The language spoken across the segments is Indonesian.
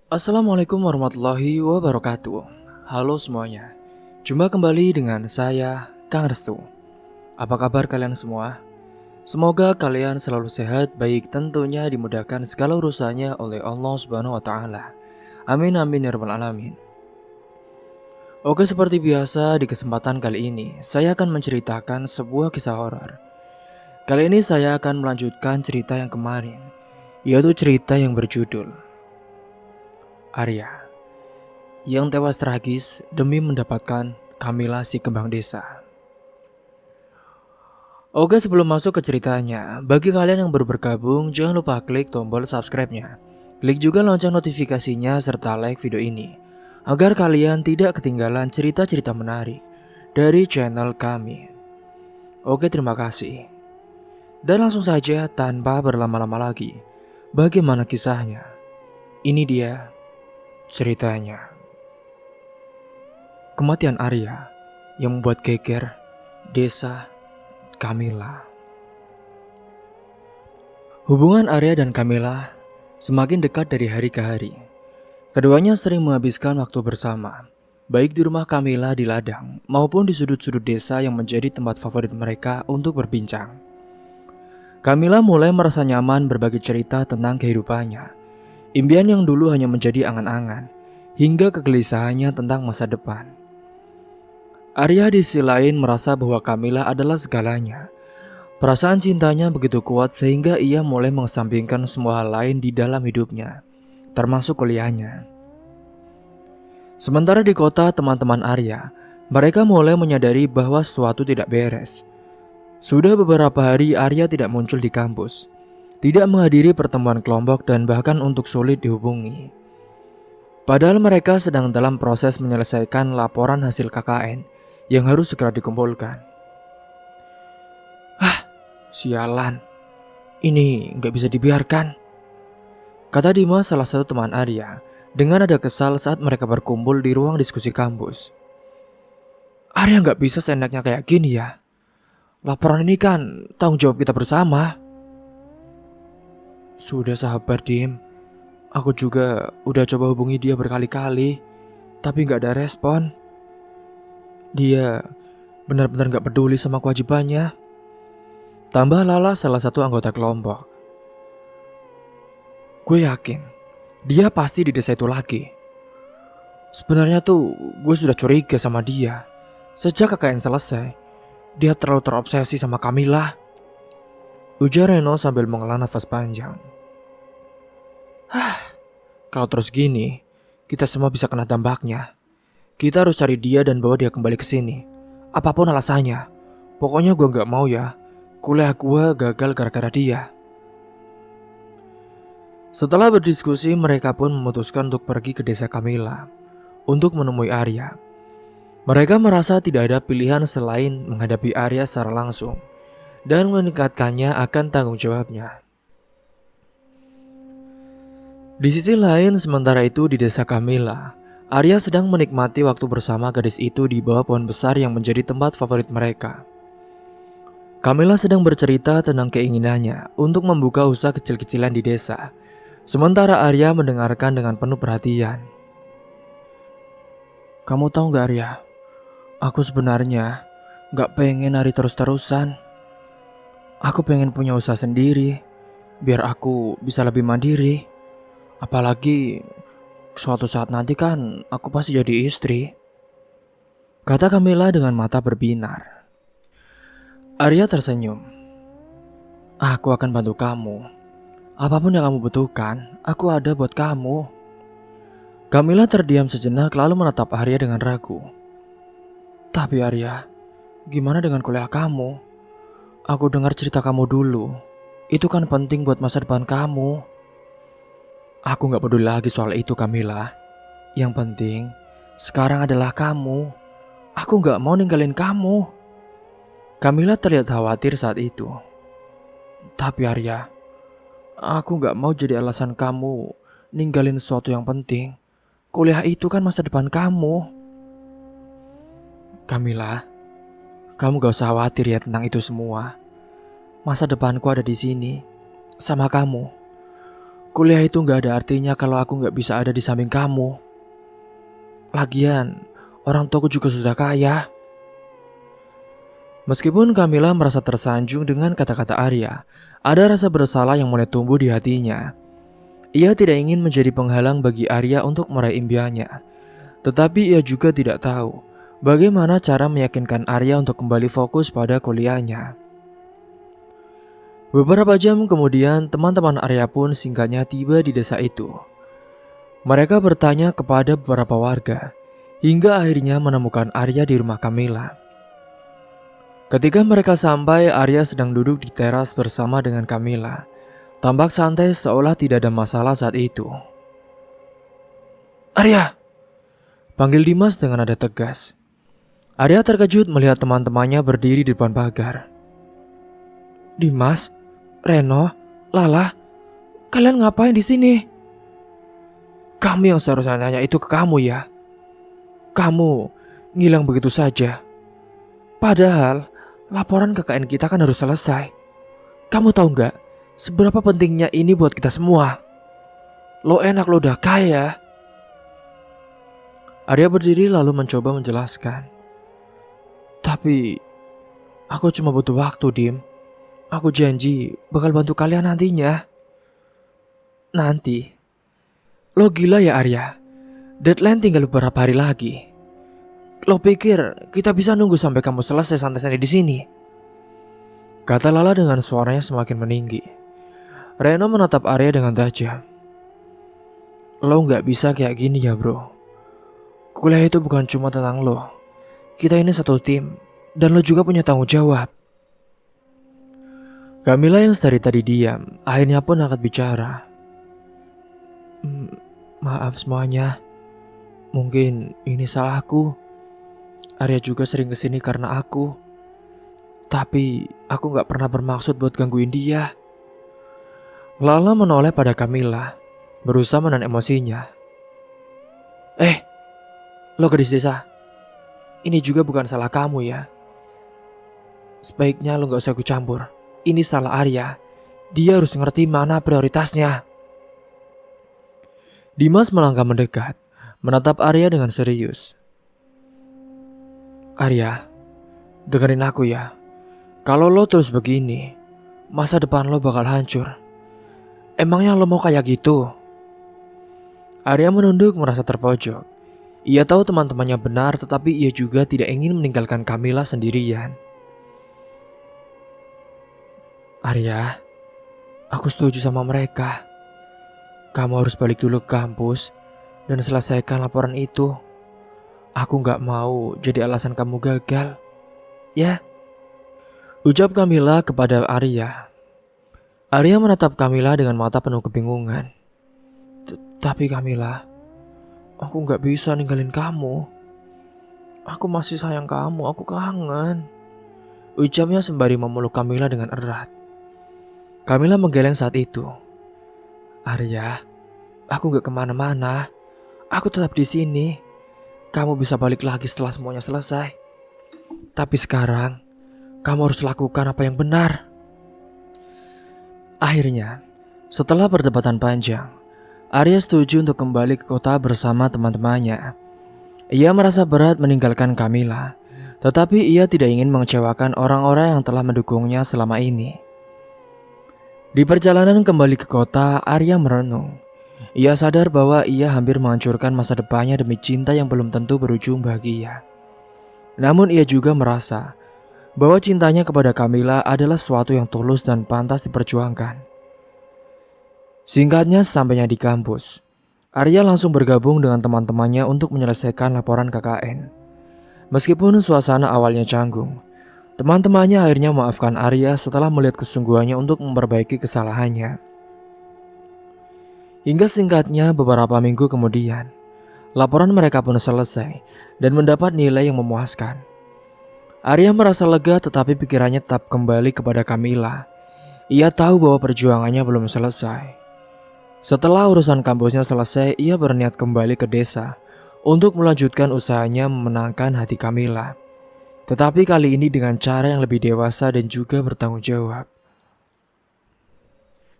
Assalamualaikum warahmatullahi wabarakatuh. Halo semuanya. Jumpa kembali dengan saya, Kang Restu. Apa kabar kalian semua? Semoga kalian selalu sehat, baik tentunya dimudahkan segala urusannya oleh Allah Subhanahu wa taala. Amin amin ya rabbal alamin. Oke, seperti biasa di kesempatan kali ini, saya akan menceritakan sebuah kisah horor. Kali ini saya akan melanjutkan cerita yang kemarin, yaitu cerita yang berjudul Arya, yang tewas tragis demi mendapatkan Kamila si kembang desa. Oke, sebelum masuk ke ceritanya, bagi kalian yang baru bergabung, jangan lupa klik tombol subscribe-nya. Klik juga lonceng notifikasinya serta like video ini, agar kalian tidak ketinggalan cerita-cerita menarik dari channel kami. Oke, terima kasih. Dan langsung saja tanpa berlama-lama lagi, bagaimana kisahnya? Ini dia ceritanya. Kematian Arya yang membuat geger desa Kamila. Hubungan Arya dan Kamila semakin dekat dari hari ke hari. Keduanya sering menghabiskan waktu bersama, baik di rumah Kamila di ladang maupun di sudut-sudut desa yang menjadi tempat favorit mereka untuk berbincang. Kamila mulai merasa nyaman berbagi cerita tentang kehidupannya, impian yang dulu hanya menjadi angan-angan, hingga kegelisahannya tentang masa depan. Arya di sisi lain merasa bahwa Kamila adalah segalanya. Perasaan cintanya begitu kuat sehingga ia mulai mengesampingkan semua hal lain di dalam hidupnya, termasuk kuliahnya. Sementara di kota teman-teman Arya, mereka mulai menyadari bahwa sesuatu tidak beres. Sudah beberapa hari Arya tidak muncul di kampus, tidak menghadiri pertemuan kelompok dan bahkan untuk sulit dihubungi. Padahal mereka sedang dalam proses menyelesaikan laporan hasil KKN yang harus segera dikumpulkan. Sialan, ini nggak bisa dibiarkan, kata Dimas, salah satu teman Arya, dengan nada kesal saat mereka berkumpul di ruang diskusi kampus. Arya nggak bisa seenaknya kayak gini ya. Laporan ini kan tanggung jawab kita bersama. Sudah sabar Dim, aku juga udah coba hubungi dia berkali-kali, tapi nggak ada respon. Dia benar-benar nggak peduli sama kewajibannya. Tambah Lala, salah satu anggota kelompok. Gue yakin dia pasti di desa itu lagi. Sebenarnya tuh gue sudah curiga sama dia. Sejak KKN selesai, dia terlalu terobsesi sama Kamila, ujar Reno sambil menghela nafas panjang. Kalau terus gini, kita semua bisa kena dampaknya. Kita harus cari dia dan bawa dia kembali ke sini. Apapun alasannya. Pokoknya gue gak mau ya kuliah gue gagal gara-gara dia. Setelah berdiskusi, mereka pun memutuskan untuk pergi ke desa Kamila untuk menemui Arya. Mereka merasa tidak ada pilihan selain menghadapi Arya secara langsung dan meningkatkannya akan tanggung jawabnya. Di sisi lain, sementara itu di desa Kamila, Arya sedang menikmati waktu bersama gadis itu di bawah pohon besar yang menjadi tempat favorit mereka. Kamila sedang bercerita tentang keinginannya untuk membuka usaha kecil-kecilan di desa, sementara Arya mendengarkan dengan penuh perhatian. Kamu tahu gak Arya, aku sebenarnya gak pengen hari terus-terusan. Aku pengen punya usaha sendiri, biar aku bisa lebih mandiri. Apalagi suatu saat nanti kan aku pasti jadi istri, kata Kamila dengan mata berbinar. Arya tersenyum. Aku akan bantu kamu. Apapun yang kamu butuhkan, aku ada buat kamu. Kamila terdiam sejenak lalu menatap Arya dengan ragu. Tapi Arya, gimana dengan kuliah kamu? Aku dengar cerita kamu dulu. Itu kan penting buat masa depan kamu. Aku gak peduli lagi soal itu Kamila. Yang penting sekarang adalah kamu. Aku gak mau ninggalin kamu. Kamila terlihat khawatir saat itu. Tapi Arya, aku gak mau jadi alasan kamu ninggalin sesuatu yang penting. Kuliah itu kan masa depan kamu. Kamila, kamu gak usah khawatir ya tentang itu semua. Masa depanku ada di sini, sama kamu. Kuliah itu gak ada artinya kalau aku gak bisa ada di samping kamu. Lagian, orang tuaku juga sudah kaya. Meskipun Kamila merasa tersanjung dengan kata-kata Arya, ada rasa bersalah yang mulai tumbuh di hatinya. Ia tidak ingin menjadi penghalang bagi Arya untuk meraih impiannya. Tetapi ia juga tidak tahu bagaimana cara meyakinkan Arya untuk kembali fokus pada kuliahnya. Beberapa jam kemudian, teman-teman Arya pun singkatnya tiba di desa itu. Mereka bertanya kepada beberapa warga, hingga akhirnya menemukan Arya di rumah Kamila. Ketika mereka sampai, Arya sedang duduk di teras bersama dengan Kamila. Tampak santai seolah tidak ada masalah saat itu. "Arya!" panggil Dimas dengan nada tegas. Arya terkejut melihat teman-temannya berdiri di depan pagar. "Dimas, Reno, Lala, kalian ngapain di sini?" "Kami yang seharusnya nanya itu ke kamu ya. Kamu ngilang begitu saja. Padahal laporan KKN kita kan harus selesai. Kamu tahu nggak seberapa pentingnya ini buat kita semua? Lo enak lo udah kaya." Arya berdiri lalu mencoba menjelaskan. "Tapi aku cuma butuh waktu, Dim. Aku janji bakal bantu kalian nantinya." "Nanti? Lo gila ya Arya? Deadline tinggal beberapa hari lagi. Lo pikir kita bisa nunggu sampai kamu selesai santai-santai di sini?" kata Lala dengan suaranya semakin meninggi. Reno menatap Arya dengan tajam. "Lo gak bisa kayak gini ya bro. Kuliah itu bukan cuma tentang lo. Kita ini satu tim, dan lo juga punya tanggung jawab." Kamila yang dari tadi diam, akhirnya pun angkat bicara. Maaf semuanya. Mungkin ini salahku. Arya juga sering kesini karena aku. Tapi aku gak pernah bermaksud buat gangguin dia." Lala menoleh pada Kamila, berusaha menahan emosinya. Lo gadis desa, ini juga bukan salah kamu ya. Sebaiknya lo gak usah ikut campur. Ini salah Arya. Dia harus ngerti mana prioritasnya." Dimas melangkah mendekat, menatap Arya dengan serius. "Arya, dengerin aku ya. Kalau lo terus begini, masa depan lo bakal hancur. Emangnya lo mau kayak gitu?" Arya menunduk merasa terpojok. Ia tahu teman-temannya benar, tetapi ia juga tidak ingin meninggalkan Kamila sendirian. "Arya, aku setuju sama mereka. Kamu harus balik dulu ke kampus dan selesaikan laporan itu. Aku gak mau jadi alasan kamu gagal, ya?" ucap Kamila kepada Arya. Arya menatap Kamila dengan mata penuh kebingungan. Tapi Kamila, aku gak bisa ninggalin kamu. Aku masih sayang kamu, aku kangen," ucapnya sembari memeluk Kamila dengan erat. Kamila menggeleng saat itu. "Arya, aku gak kemana-mana. Aku tetap di sini. Kamu bisa balik lagi setelah semuanya selesai. Tapi sekarang, kamu harus lakukan apa yang benar." Akhirnya, setelah perdebatan panjang, Arya setuju untuk kembali ke kota bersama teman-temannya. Ia merasa berat meninggalkan Kamila, tetapi ia tidak ingin mengecewakan orang-orang yang telah mendukungnya selama ini. Di perjalanan kembali ke kota, Arya merenung. Ia sadar bahwa ia hampir menghancurkan masa depannya demi cinta yang belum tentu berujung bahagia. Namun ia juga merasa bahwa cintanya kepada Kamila adalah sesuatu yang tulus dan pantas diperjuangkan. Singkatnya, sampainya di kampus, Arya langsung bergabung dengan teman-temannya untuk menyelesaikan laporan KKN. Meskipun suasana awalnya canggung, teman-temannya akhirnya memaafkan Arya setelah melihat kesungguhannya untuk memperbaiki kesalahannya. Hingga singkatnya beberapa minggu kemudian, laporan mereka pun selesai dan mendapat nilai yang memuaskan. Arya merasa lega, tetapi pikirannya tetap kembali kepada Kamila. Ia tahu bahwa perjuangannya belum selesai. Setelah urusan kampusnya selesai, ia berniat kembali ke desa untuk melanjutkan usahanya memenangkan hati Kamila. Tetapi kali ini dengan cara yang lebih dewasa dan juga bertanggung jawab.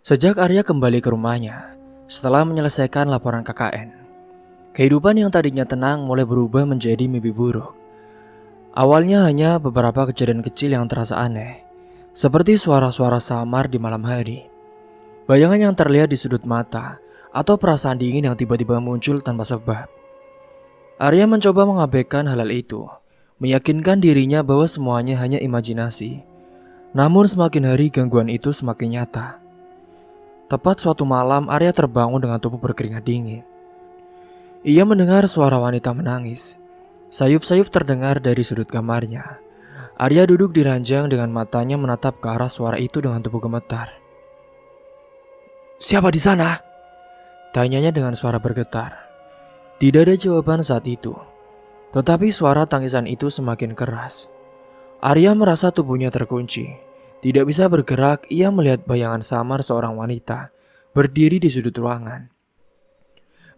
Sejak Arya kembali ke rumahnya, Setelah menyelesaikan laporan KKN, kehidupan yang tadinya tenang mulai berubah menjadi mimpi buruk. Awalnya hanya beberapa kejadian kecil yang terasa aneh, seperti suara-suara samar di malam hari, bayangan yang terlihat di sudut mata, atau perasaan dingin yang tiba-tiba muncul tanpa sebab. Arya mencoba mengabaikan hal-hal itu, meyakinkan dirinya bahwa semuanya hanya imajinasi. Namun semakin hari gangguan itu semakin nyata. Tepat suatu malam, Arya terbangun dengan tubuh berkeringat dingin. Ia mendengar suara wanita menangis. Sayup-sayup terdengar dari sudut kamarnya. Arya duduk di ranjang dengan matanya menatap ke arah suara itu dengan tubuh gemetar. "Siapa di sana?" tanyanya dengan suara bergetar. Tidak ada jawaban saat itu. Tetapi suara tangisan itu semakin keras. Arya merasa tubuhnya terkunci. Tidak bisa bergerak, ia melihat bayangan samar seorang wanita berdiri di sudut ruangan.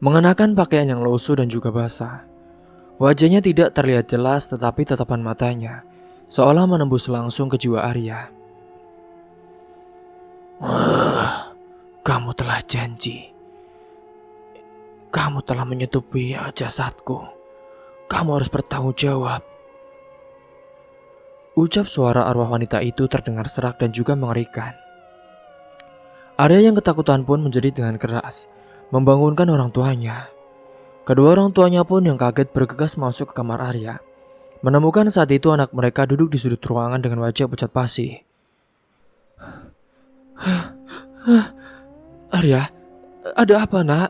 Mengenakan pakaian yang lusuh dan juga basah. Wajahnya tidak terlihat jelas, tetapi tatapan matanya seolah menembus langsung ke jiwa Arya. "Kamu telah janji. Kamu telah menyetubuhi jasadku. Kamu harus bertanggung jawab." Ucap suara arwah wanita itu terdengar serak dan juga mengerikan. Arya yang ketakutan pun menjerit dengan keras, membangunkan orang tuanya. Kedua orang tuanya pun yang kaget bergegas masuk ke kamar Arya. Menemukan saat itu anak mereka duduk di sudut ruangan dengan wajah pucat pasi. "Arya, ada apa nak?"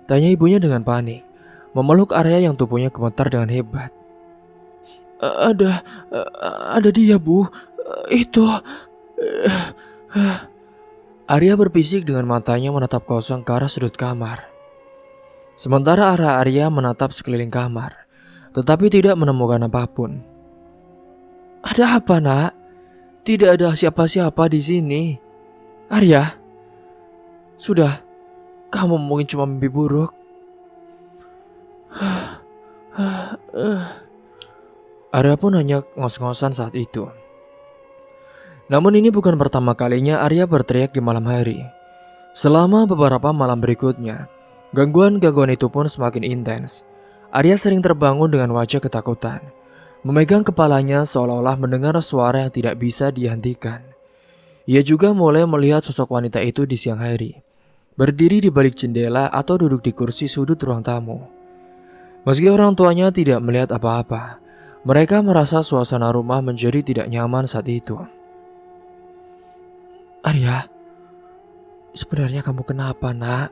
tanya ibunya dengan panik, memeluk Arya yang tubuhnya gemetar dengan hebat. Ada dia, Bu. Itu." Arya berbisik dengan matanya menatap kosong ke arah sudut kamar. Sementara Arya menatap sekeliling kamar, tetapi tidak menemukan apapun. "Ada apa, nak? Tidak ada siapa-siapa di sini." "Arya, sudah, kamu mungkin cuma mimpi buruk." Arya pun hanya ngos-ngosan saat itu. Namun ini bukan pertama kalinya Arya berteriak di malam hari. Selama beberapa malam berikutnya, gangguan-gangguan itu pun semakin intens. Arya sering terbangun dengan wajah ketakutan, memegang kepalanya seolah-olah mendengar suara yang tidak bisa dihentikan. Ia juga mulai melihat sosok wanita itu di siang hari, berdiri di balik jendela atau duduk di kursi sudut ruang tamu. Meski orang tuanya tidak melihat apa-apa, mereka merasa suasana rumah menjadi tidak nyaman saat itu. "Arya, sebenarnya kamu kenapa, nak?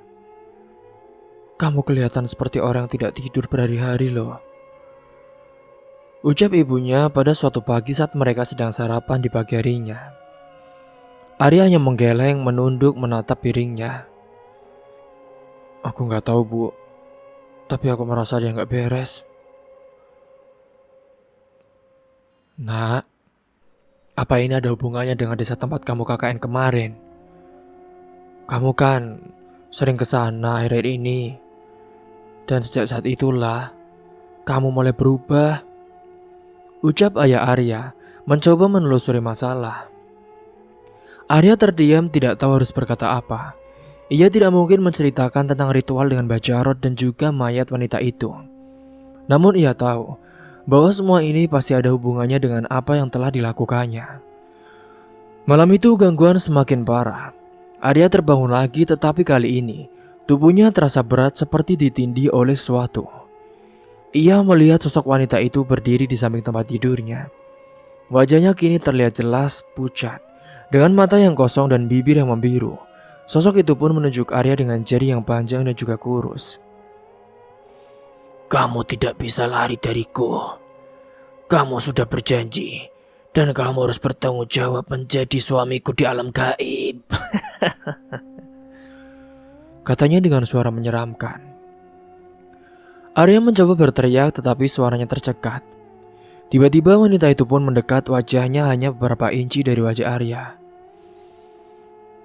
Kamu kelihatan seperti orang yang tidak tidur berhari-hari loh," ucap ibunya pada suatu pagi saat mereka sedang sarapan di pagi harinya. Arya hanya menggeleng menunduk menatap piringnya. "Aku gak tahu, Bu. Tapi aku merasa dia gak beres." "Nak, apa ini ada hubungannya dengan desa tempat kamu KKN kemarin? Kamu kan sering ke sana akhir-akhir ini. Dan sejak saat itulah kamu mulai berubah," ucap ayah Arya mencoba menelusuri masalah. Arya terdiam, tidak tahu harus berkata apa. Ia tidak mungkin menceritakan tentang ritual dengan Bajarot dan juga mayat wanita itu. Namun ia tahu bahwa semua ini pasti ada hubungannya dengan apa yang telah dilakukannya. Malam itu gangguan semakin parah. Arya terbangun lagi, tetapi kali ini tubuhnya terasa berat seperti ditindih oleh sesuatu. Ia melihat sosok wanita itu berdiri di samping tempat tidurnya. Wajahnya kini terlihat jelas pucat, dengan mata yang kosong dan bibir yang membiru. Sosok itu pun menunjuk Arya dengan jari yang panjang dan juga kurus. "Kamu tidak bisa lari dariku. Kamu sudah berjanji, dan kamu harus bertanggung jawab menjadi suamiku di alam gaib," katanya dengan suara menyeramkan. Arya mencoba berteriak, tetapi suaranya tercekat. Tiba-tiba wanita itu pun mendekat, wajahnya hanya beberapa inci dari wajah Arya.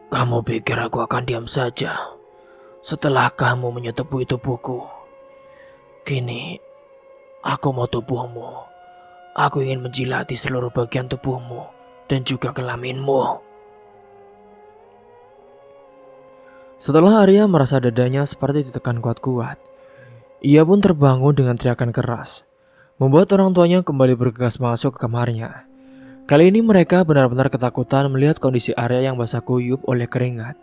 "Kamu pikir aku akan diam saja setelah kamu menyetubuhi tubuhku? Kini, aku mau tubuhmu. Aku ingin menjilati seluruh bagian tubuhmu dan juga kelaminmu." Setelah Arya merasa dadanya seperti ditekan kuat-kuat, ia pun terbangun dengan teriakan keras, membuat orang tuanya kembali bergegas masuk ke kamarnya. Kali ini mereka benar-benar ketakutan melihat kondisi Arya yang basah kuyup oleh keringat,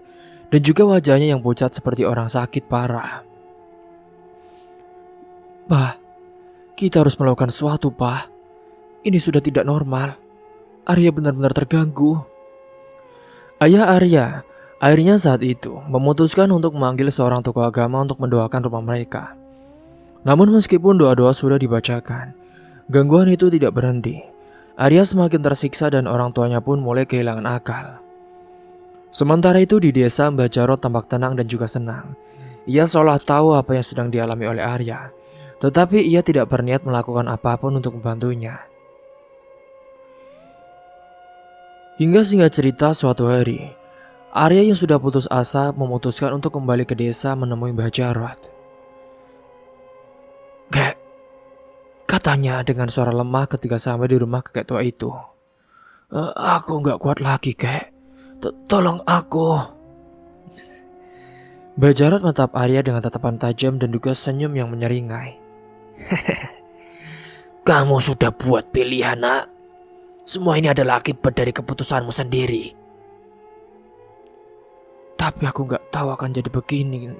dan juga wajahnya yang pucat seperti orang sakit parah. "Pak, kita harus melakukan sesuatu, Pak. Ini sudah tidak normal. Arya benar-benar terganggu." Ayah Arya akhirnya saat itu memutuskan untuk memanggil seorang tokoh agama untuk mendoakan rumah mereka. Namun meskipun doa-doa sudah dibacakan, gangguan itu tidak berhenti. Arya semakin tersiksa dan orang tuanya pun mulai kehilangan akal. Sementara itu di desa, Mbah Jarot tampak tenang dan juga senang. Ia seolah tahu apa yang sedang dialami oleh Arya, tetapi ia tidak berniat melakukan apapun untuk membantunya. Hingga singkat cerita, suatu hari, Arya yang sudah putus asa memutuskan untuk kembali ke desa menemui Mbah Jarot. "Kek," katanya dengan suara lemah ketika sampai di rumah kakek tua itu. Aku nggak kuat lagi, Kek. Tolong aku." Mbah Jarot menatap Arya dengan tatapan tajam dan juga senyum yang menyeringai. "Kamu sudah buat pilihan, Nak. Semua ini adalah akibat dari keputusanmu sendiri." "Tapi aku nggak tahu akan jadi begini.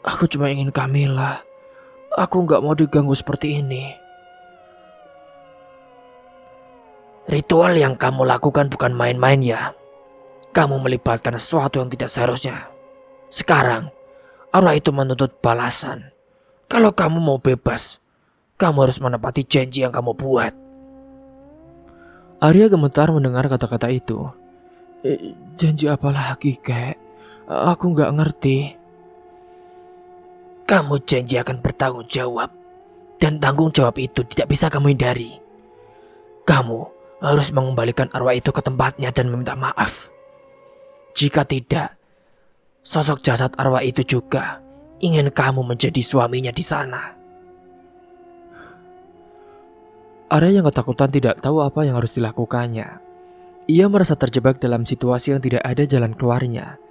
Aku cuma ingin Kamila. Aku nggak mau diganggu seperti ini." "Ritual yang kamu lakukan bukan main-main ya. Kamu melibatkan sesuatu yang tidak seharusnya. Sekarang, arwah itu menuntut balasan. Kalau kamu mau bebas, kamu harus menepati janji yang kamu buat." Arya gemetar mendengar kata-kata itu. Janji apa lagi, Kek? Aku nggak ngerti." "Kamu janji akan bertanggung jawab. Dan tanggung jawab itu tidak bisa kamu hindari. Kamu harus mengembalikan arwah itu ke tempatnya dan meminta maaf. Jika tidak, sosok jasad arwah itu juga ingin kamu menjadi suaminya di sana." Arya yang ketakutan tidak tahu apa yang harus dilakukannya. Ia merasa terjebak dalam situasi yang tidak ada jalan keluarnya.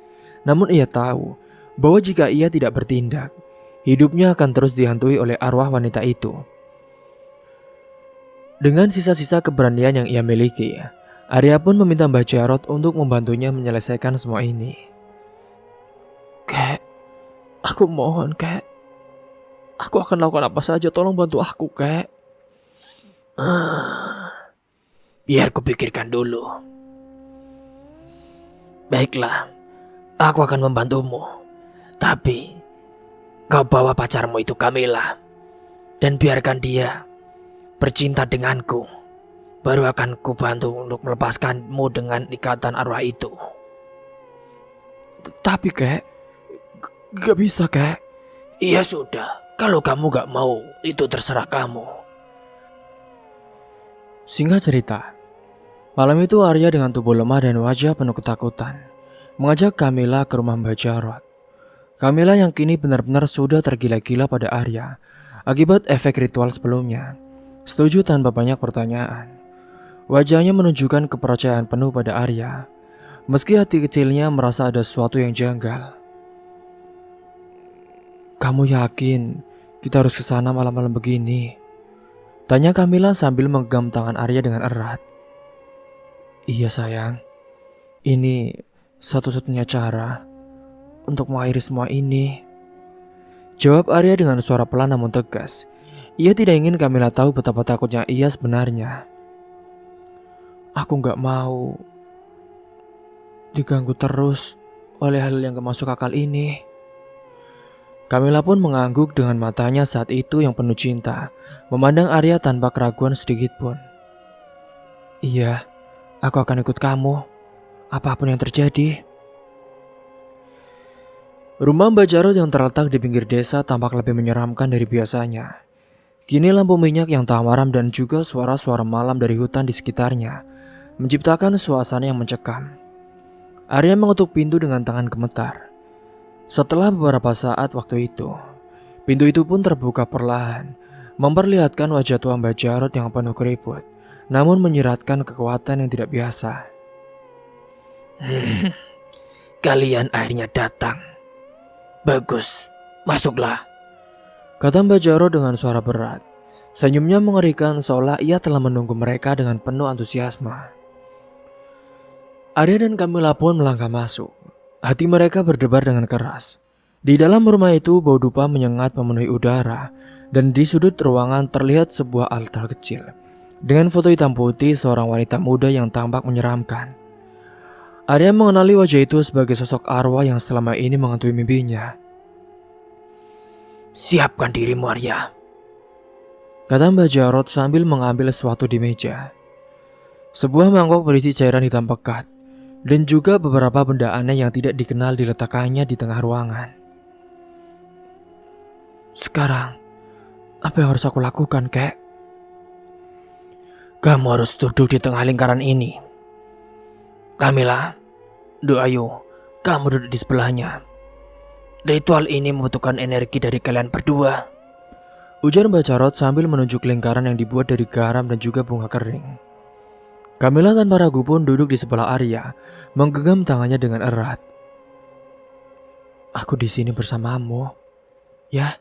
Namun ia tahu bahwa jika ia tidak bertindak, hidupnya akan terus dihantui oleh arwah wanita itu. Dengan sisa-sisa keberanian yang ia miliki, Arya pun meminta Mbah Jarot untuk membantunya menyelesaikan semua ini. "Kek, aku mohon, Kek. Aku akan lakukan apa saja, tolong bantu aku, Kek." Biar kupikirkan dulu. Baiklah, aku akan membantumu. Tapi, kau bawa pacarmu itu Kamila. Dan biarkan dia bercinta denganku. Baru akan kubantu untuk melepaskanmu dengan ikatan arwah itu. "Tapi, Kek, gak bisa, Kek." "Iya sudah, kalau kamu gak mau, itu terserah kamu." Singkat cerita, malam itu Arya dengan tubuh lemah dan wajah penuh ketakutan mengajak Kamila ke rumah Mbah Jarot. Kamila yang kini benar-benar sudah tergila-gila pada Arya akibat efek ritual sebelumnya, setuju tanpa banyak pertanyaan. Wajahnya menunjukkan kepercayaan penuh pada Arya, meski hati kecilnya merasa ada sesuatu yang janggal. "Kamu yakin kita harus ke sana malam-malam begini?" tanya Kamila sambil menggenggam tangan Arya dengan erat. "Iya sayang, ini satu-satunya cara untuk mengakhiri semua ini," jawab Arya dengan suara pelan namun tegas. Ia tidak ingin Kamila tahu betapa takutnya ia sebenarnya. "Aku gak mau diganggu terus oleh hal yang gak masuk akal ini." Kamila pun mengangguk dengan matanya saat itu yang penuh cinta, memandang Arya tanpa keraguan sedikit pun. "Iya, aku akan ikut kamu, apapun yang terjadi." Rumah Mbah Jarot yang terletak di pinggir desa tampak lebih menyeramkan dari biasanya. Kini lampu minyak yang tamaram dan juga suara-suara malam dari hutan di sekitarnya menciptakan suasana yang mencekam. Arya mengetuk pintu dengan tangan gemetar. Setelah beberapa saat waktu itu, pintu itu pun terbuka perlahan, memperlihatkan wajah tua Mbah Jarot yang penuh keriput, namun menyiratkan kekuatan yang tidak biasa. kalian akhirnya datang. Bagus, masuklah. Kata Mbak Jarot dengan suara berat. Senyumnya mengerikan seolah ia telah menunggu mereka dengan penuh antusiasme. Arya dan Kamila pun melangkah masuk. Hati mereka berdebar dengan keras. Di dalam rumah itu bau dupa menyengat memenuhi udara. Dan di sudut ruangan terlihat sebuah altar kecil. Dengan foto hitam putih seorang wanita muda yang tampak menyeramkan. Arya mengenali wajah itu sebagai sosok arwah yang selama ini menghantui mimpinya. Siapkan dirimu, Arya, kata Mbak Jarot sambil mengambil sesuatu di meja. Sebuah mangkok berisi cairan hitam pekat dan juga beberapa benda aneh yang tidak dikenal diletakkannya di tengah ruangan. Sekarang, apa yang harus aku lakukan, Kek? Kamu harus duduk di tengah lingkaran ini. Kamila, ayo, kamu duduk di sebelahnya. Ritual ini membutuhkan energi dari kalian berdua, ujar Mbak Jarot sambil menunjuk lingkaran yang dibuat dari garam dan juga bunga kering. Kamila tanpa ragu pun duduk di sebelah Arya, menggenggam tangannya dengan erat. Aku di sini bersamamu, ya,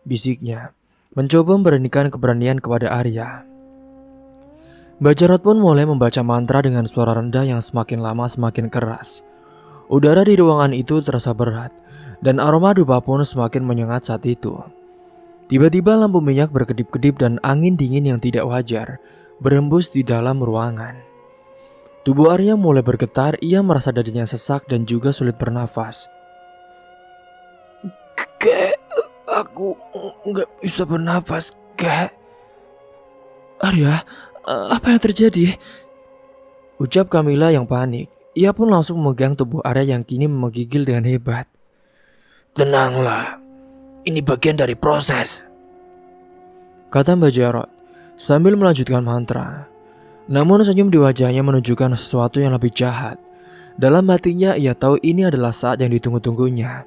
bisiknya, mencoba memberanikan keberanian kepada Arya. Mbak Jarot pun mulai membaca mantra dengan suara rendah yang semakin lama semakin keras. Udara di ruangan itu terasa berat, dan aroma dupa pun semakin menyengat saat itu. Tiba-tiba lampu minyak berkedip-kedip dan angin dingin yang tidak wajar berembus di dalam ruangan. Tubuh Arya mulai bergetar, ia merasa dadinya sesak dan juga sulit bernafas. Kek, aku nggak bisa bernafas, Kek. Arya, apa yang terjadi? Ucap Kamila yang panik. Ia pun langsung memegang tubuh Arya yang kini menggigil dengan hebat. Tenanglah, ini bagian dari proses, kata Mbak Jarot sambil melanjutkan mantra. Namun senyum di wajahnya menunjukkan sesuatu yang lebih jahat. Dalam hatinya ia tahu ini adalah saat yang ditunggu-tunggunya.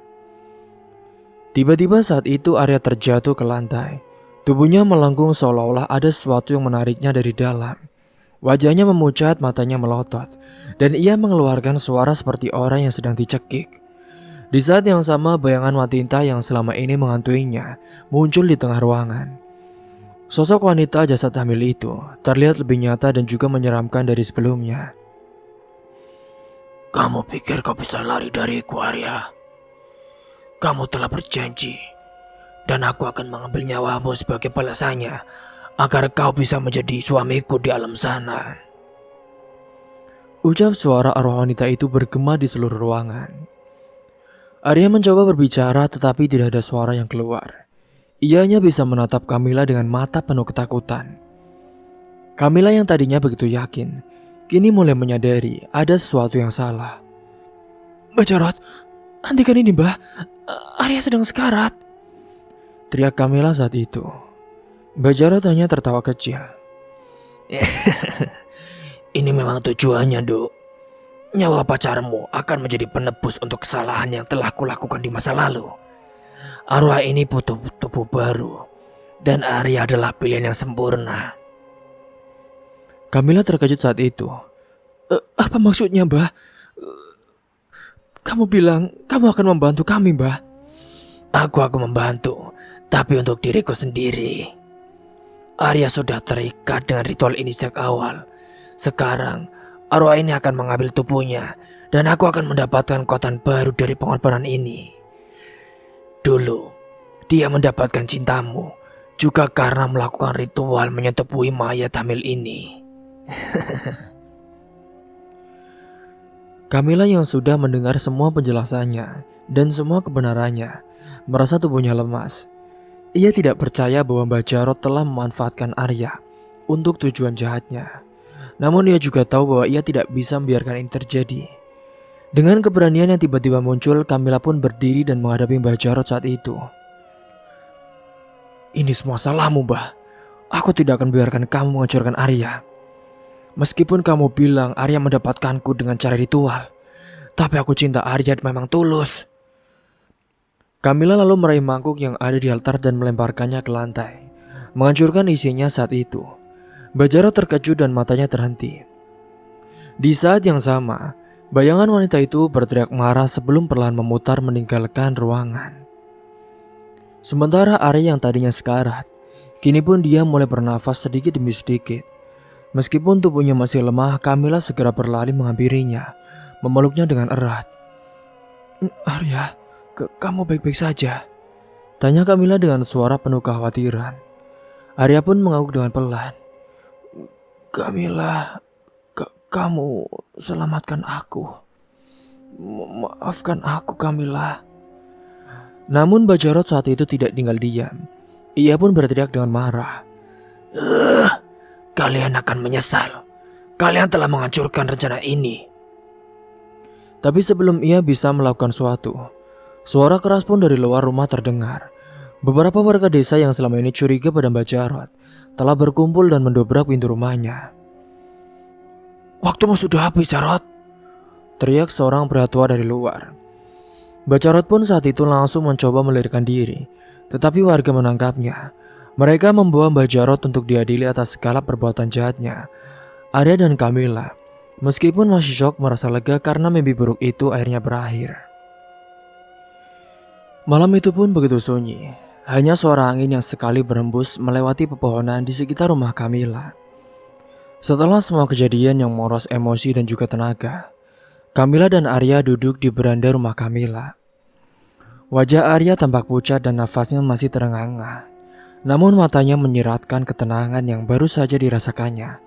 Tiba-tiba saat itu Arya terjatuh ke lantai. Tubuhnya melengkung seolah-olah ada sesuatu yang menariknya dari dalam. Wajahnya memucat, matanya melotot, dan ia mengeluarkan suara seperti orang yang sedang dicekik. Di saat yang sama bayangan wanita yang selama ini menghantuinya muncul di tengah ruangan. Sosok wanita jasad hamil itu terlihat lebih nyata dan juga menyeramkan dari sebelumnya. Kamu pikir kau bisa lari dariku, Arya? Kamu telah berjanji, dan aku akan mengambil nyawamu sebagai balasannya agar kau bisa menjadi suamiku di alam sana. Ucap suara arwah wanita itu bergema di seluruh ruangan. Arya mencoba berbicara tetapi tidak ada suara yang keluar. Ia hanya bisa menatap Kamila dengan mata penuh ketakutan. Kamila yang tadinya begitu yakin, kini mulai menyadari ada sesuatu yang salah. Mbak Jarot, hentikan ini Mbak, Arya sedang sekarat, teriak Kamila saat itu. Mbak Jarot hanya tertawa kecil. Ini memang tujuannya, Duk. Nyawa pacarmu akan menjadi penebus untuk kesalahan yang telah kulakukan di masa lalu. Arwah ini butuh tubuh baru, dan Arya adalah pilihan yang sempurna. Kamila terkejut saat itu. Apa maksudnya, Mbah? Kamu bilang kamu akan membantu kami, Mbah. Aku akan membantu, tapi untuk diriku sendiri. Arya sudah terikat dengan ritual ini sejak awal. Sekarang, arwah ini akan mengambil tubuhnya, dan aku akan mendapatkan kekuatan baru dari pengorbanan ini. Dulu, dia mendapatkan cintamu, juga karena melakukan ritual menyetubuhi mayat hamil ini. Kamila yang sudah mendengar semua penjelasannya dan semua kebenarannya, merasa tubuhnya lemas. Ia tidak percaya bahwa Mbak Jarot telah memanfaatkan Arya untuk tujuan jahatnya. Namun ia juga tahu bahwa ia tidak bisa membiarkan ini terjadi. Dengan keberanian yang tiba-tiba muncul, Kamila pun berdiri dan menghadapi Mbak Jarot saat itu. Ini semua salahmu, Mbah. Aku tidak akan biarkan kamu menghancurkan Arya. Meskipun kamu bilang Arya mendapatkanku dengan cara ritual, tapi aku cinta Arya memang tulus. Kamila lalu meraih mangkuk yang ada di altar dan melemparkannya ke lantai, menghancurkan isinya saat itu. Mbak Jarot terkejut dan matanya terhenti. Di saat yang sama, Bayangan wanita itu berteriak marah sebelum perlahan memutar meninggalkan ruangan. Sementara Arya yang tadinya sekarat, kini pun dia mulai bernafas sedikit demi sedikit. Meskipun tubuhnya masih lemah, Camilla segera berlari menghampirinya, memeluknya dengan erat. "Arya, kamu baik-baik saja?" tanya Camilla dengan suara penuh kekhawatiran. Arya pun mengangguk dengan pelan. "Camilla, kamu selamatkan aku. Maafkan aku, Camilla." Namun Bajarot saat itu tidak tinggal diam. Ia pun berteriak dengan marah. Kalian akan menyesal. Kalian telah menghancurkan rencana ini." Tapi sebelum ia bisa melakukan suatu, suara keras pun dari luar rumah terdengar. Beberapa warga desa yang selama ini curiga pada Mbak Jarot telah berkumpul dan mendobrak pintu rumahnya. "Waktumu sudah habis, Jarot," teriak seorang pria tua dari luar. Mbak Jarot pun saat itu langsung mencoba melarikan diri, tetapi warga menangkapnya. Mereka membawa Mbak Jarot untuk diadili atas segala perbuatan jahatnya. Arya dan Camilla, meskipun masih syok, merasa lega karena mimpi buruk itu akhirnya berakhir. Malam itu pun begitu sunyi. Hanya suara angin yang sekali berhembus melewati pepohonan di sekitar rumah Camilla. Setelah semua kejadian yang menguras emosi dan juga tenaga, Camilla dan Arya duduk di beranda rumah Camilla. Wajah Arya tampak pucat dan nafasnya masih terengah-engah. Namun matanya menyiratkan ketenangan yang baru saja dirasakannya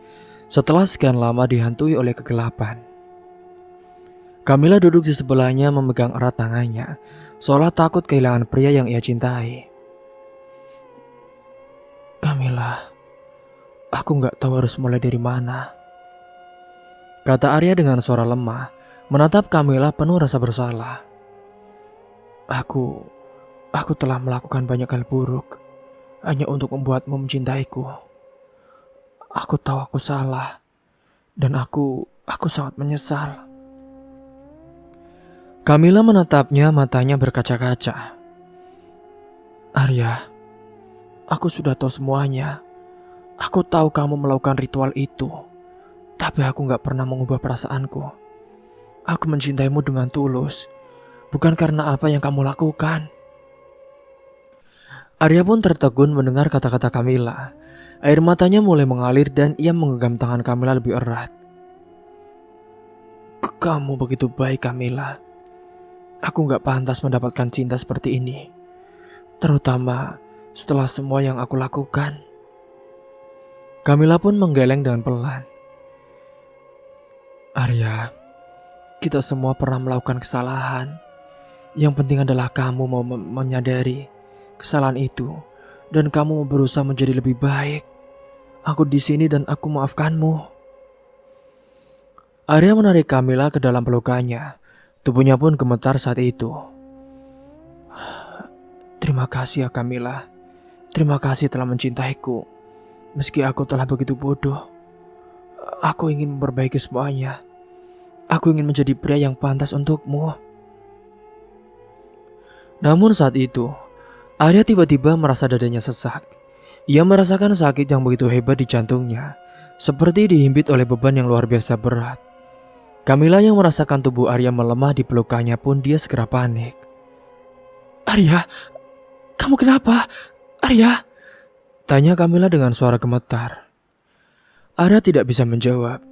setelah sekian lama dihantui oleh kegelapan. Camilla duduk di sebelahnya memegang erat tangannya, seolah takut kehilangan pria yang ia cintai. "Camilla, aku gak tahu harus mulai dari mana," kata Arya dengan suara lemah, menatap Camilla penuh rasa bersalah. Aku telah melakukan banyak hal buruk hanya untuk membuatmu mencintaiku. Aku tahu aku salah dan aku sangat menyesal. Camilla menatapnya, matanya berkaca-kaca. "Arya, aku sudah tahu semuanya. Aku tahu kamu melakukan ritual itu, tapi aku gak pernah mengubah perasaanku. Aku mencintaimu dengan tulus, bukan karena apa yang kamu lakukan." Arya pun tertegun mendengar kata-kata Camilla. Air matanya mulai mengalir dan ia menggenggam tangan Camilla lebih erat. "Kamu begitu baik, Camilla. Aku gak pantas mendapatkan cinta seperti ini, terutama setelah semua yang aku lakukan." Camilla pun menggeleng dengan pelan. "Arya, kita semua pernah melakukan kesalahan. Yang penting adalah kamu mau menyadari kesalahan itu dan kamu mau berusaha menjadi lebih baik. Aku di sini dan aku maafkanmu." Arya menarik Camilla ke dalam pelukannya. Tubuhnya pun gemetar saat itu. "Terima kasih ya Camilla. Terima kasih telah mencintaiku. Meski aku telah begitu bodoh. Aku ingin memperbaiki semuanya. Aku ingin menjadi pria yang pantas untukmu." Namun saat itu, Arya tiba-tiba merasa dadanya sesak. Ia merasakan sakit yang begitu hebat di jantungnya, seperti dihimpit oleh beban yang luar biasa berat. Camilla yang merasakan tubuh Arya melemah di pelukannya pun dia segera panik. "Arya, kamu kenapa? Arya?" tanya Camilla dengan suara gemetar. Arya tidak bisa menjawab.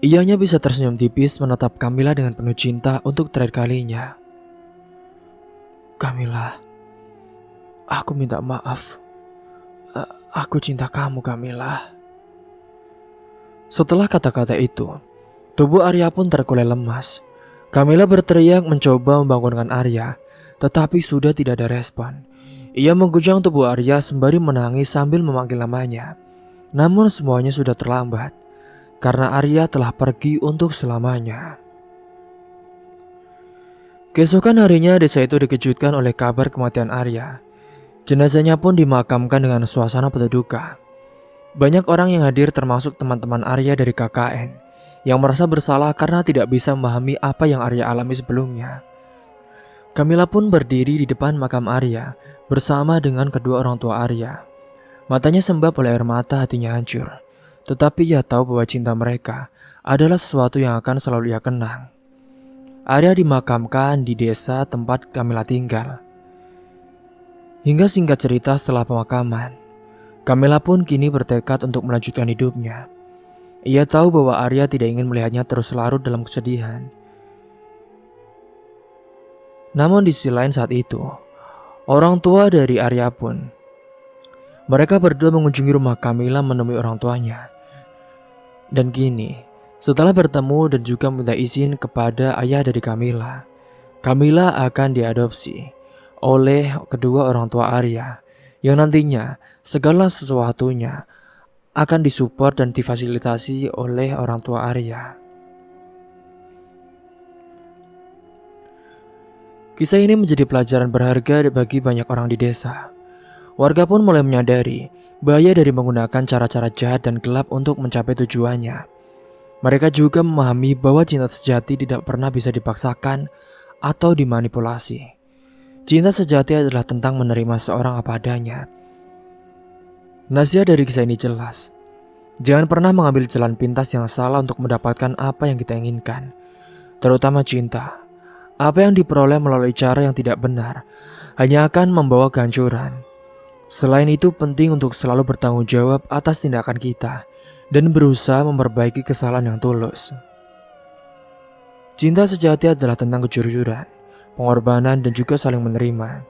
Ia hanya bisa tersenyum tipis menatap Camilla dengan penuh cinta untuk terakhir kalinya. "Camilla, aku minta maaf. Aku cinta kamu, Camilla." Setelah kata-kata itu, tubuh Arya pun terkulai lemas. Camilla berteriak mencoba membangunkan Arya, tetapi sudah tidak ada respon. Ia menggujang tubuh Arya sembari menangis sambil memanggil namanya. Namun semuanya sudah terlambat, karena Arya telah pergi untuk selamanya. Keesokan harinya desa itu dikejutkan oleh kabar kematian Arya. Jenazahnya pun dimakamkan dengan suasana penuh duka. Banyak orang yang hadir termasuk teman-teman Arya dari KKN yang merasa bersalah karena tidak bisa memahami apa yang Arya alami sebelumnya. Camilla pun berdiri di depan makam Arya bersama dengan kedua orang tua Arya. Matanya sembab oleh air mata, hatinya hancur. Tetapi ia tahu bahwa cinta mereka adalah sesuatu yang akan selalu ia kenang. Arya dimakamkan di desa tempat Kamila tinggal. Hingga singkat cerita setelah pemakaman, Kamila pun kini bertekad untuk melanjutkan hidupnya. Ia tahu bahwa Arya tidak ingin melihatnya terus larut dalam kesedihan. Namun di sisi lain saat itu, orang tua dari Arya pun, mereka berdua mengunjungi rumah Kamila menemui orang tuanya. Dan kini, setelah bertemu dan juga minta izin kepada ayah dari Kamila, Kamila akan diadopsi oleh kedua orang tua Arya, yang nantinya segala sesuatunya akan disupport dan difasilitasi oleh orang tua Arya. Kisah ini menjadi pelajaran berharga bagi banyak orang di desa. Warga pun mulai menyadari bahaya dari menggunakan cara-cara jahat dan gelap untuk mencapai tujuannya. Mereka juga memahami bahwa cinta sejati tidak pernah bisa dipaksakan atau dimanipulasi. Cinta sejati adalah tentang menerima seorang apa adanya. Nasihat dari kisah ini jelas. Jangan pernah mengambil jalan pintas yang salah untuk mendapatkan apa yang kita inginkan, terutama cinta. Apa yang diperoleh melalui cara yang tidak benar hanya akan membawa kehancuran. Selain itu, penting untuk selalu bertanggung jawab atas tindakan kita dan berusaha memperbaiki kesalahan yang tulus. Cinta sejati adalah tentang kejujuran, pengorbanan, dan juga saling menerima.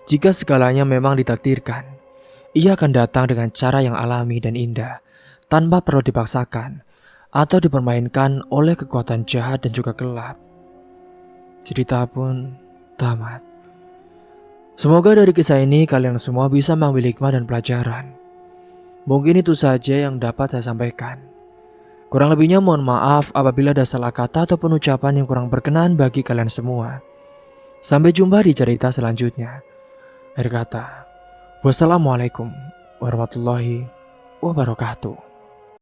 Jika segalanya memang ditakdirkan, ia akan datang dengan cara yang alami dan indah, tanpa perlu dipaksakan atau dipermainkan oleh kekuatan jahat dan juga gelap. Cerita pun tamat. Semoga dari kisah ini kalian semua bisa mengambil hikmah dan pelajaran. Mungkin itu saja yang dapat saya sampaikan. Kurang lebihnya mohon maaf apabila ada salah kata ataupun ucapan yang kurang berkenan bagi kalian semua. Sampai jumpa di cerita selanjutnya. Akhir kata, wassalamualaikum warahmatullahi wabarakatuh.